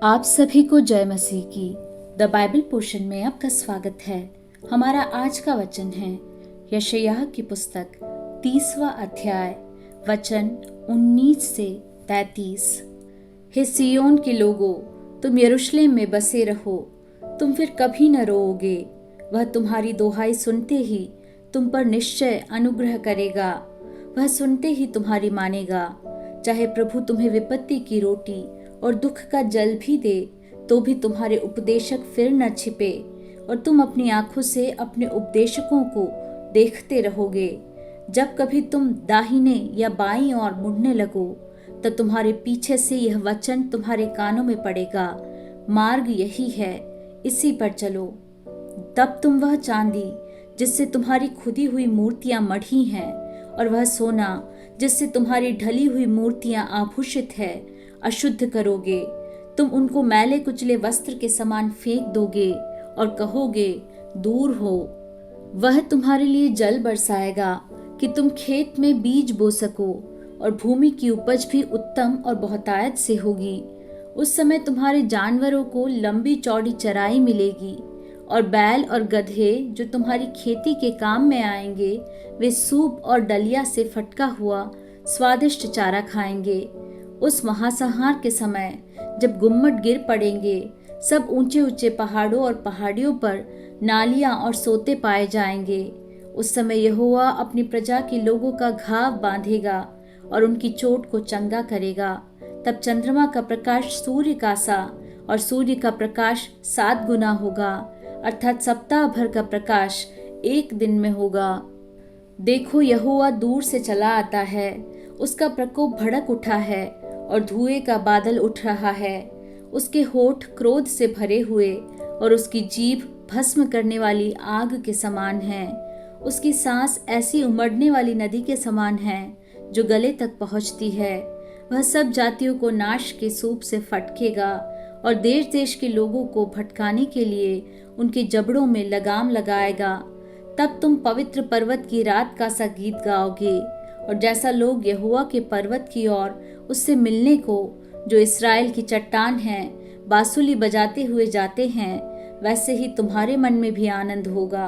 आप सभी को जय मसीह की द बाइबल पोर्शन में आपका स्वागत है। हमारा आज का वचन है यशायाह की पुस्तक 30वां अध्याय वचन 19 से 33। हे सियोन के लोगों, तुम यरूशलेम में बसे रहो, तुम फिर कभी न रोओगे। वह तुम्हारी दोहाई सुनते ही तुम पर निश्चय अनुग्रह करेगा, वह सुनते ही तुम्हारी मानेगा। चाहे प्रभु तुम्हें विपत्ति की रोटी और दुख का जल भी दे, तो भी तुम्हारे उपदेशक फिर न छिपे, और तुम अपनी आंखों से अपने उपदेशकों को देखते रहोगे। जब कभी तुम दाहिने या बाईं ओर मुड़ने लगो, तो तुम्हारे पीछे से यह वचन तुम्हारे कानों में पड़ेगा, मार्ग यही है, इसी पर चलो। तब तुम वह चांदी जिससे तुम्हारी खुदी हुई मूर्तियां मढ़ी हैं, और वह सोना जिससे तुम्हारी ढली हुई मूर्तियां आभूषित है, अशुद्ध करोगे। तुम उनको मैले कुचले वस्त्र के समान फेंक दोगे और कहोगे, दूर हो। वह तुम्हारे लिए जल बरसाएगा कि तुम खेत में बीज बो सको, और भूमि की उपज भी उत्तम और बहुतायत से होगी। उस समय तुम्हारे जानवरों को लंबी चौड़ी चराई मिलेगी, और बैल और गधे जो तुम्हारी खेती के काम में आएंगे, वे सूप और डलिया से फटका हुआ स्वादिष्ट चारा खाएंगे। उस महासंहार के समय जब गुम्मट गिर पड़ेंगे, सब ऊंचे ऊंचे पहाड़ों और पहाड़ियों पर नालियां और सोते पाए जाएंगे। उस समय यहोवा अपनी प्रजा के लोगों का घाव बांधेगा और उनकी चोट को चंगा करेगा। तब चंद्रमा का प्रकाश सूर्य का सा और सूर्य का प्रकाश 7 गुना होगा, अर्थात सप्ताह भर का प्रकाश एक दिन में होगा। देखो, यहोवा दूर से चला आता है, उसका प्रकोप भड़क उठा है और धुएं का बादल उठ रहा है। उसके होठ क्रोध से भरे हुए और उसकी जीभ भस्म करने वाली आग के समान है। उसकी सांस ऐसी उमड़ने वाली नदी के समान है जो गले तक पहुंचती है। वह सब जातियों को नाश के सूप से फटकेगा और देश देश के लोगों को भटकाने के लिए उनके जबड़ों में लगाम लगाएगा। तब तुम पवित्र पर्वत की रात का सा गीत गाओगे, और जैसा लोग यहोवा के पर्वत की ओर उससे मिलने को, जो इस्राएल की चट्टान है, बांसुरी बजाते हुए जाते हैं, वैसे ही तुम्हारे मन में भी आनंद होगा।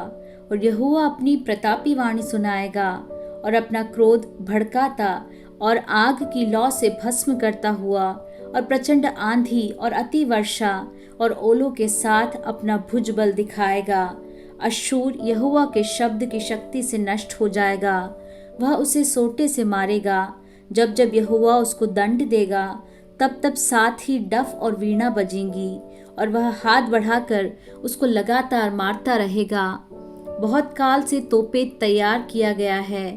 और यहोवा अपनी प्रतापी वाणी सुनाएगा और अपना क्रोध भड़काता और आग की लौ से भस्म करता हुआ और प्रचंड आंधी और अति वर्षा और ओलों के साथ अपना भुजबल दिखाएगा। अश्शूर यहोवा के शब्द की शक्ति से नष्ट हो जाएगा, वह उसे सोटे से मारेगा। जब जब यहोवा उसको दंड देगा, तब तब साथ ही डफ और वीणा बजेंगी, और वह हाथ बढ़ाकर उसको लगातार मारता रहेगा। बहुत काल से तोपे तैयार किया गया है,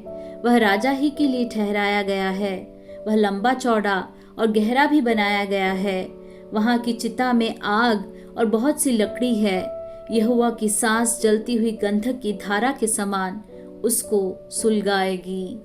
वह राजा ही के लिए ठहराया गया है। वह लंबा चौड़ा और गहरा भी बनाया गया है। वहाँ की चिता में आग और बहुत सी लकड़ी है। यहोवा की सांस जलती हुई गंधक की धारा के समान उसको सुलगाएगी।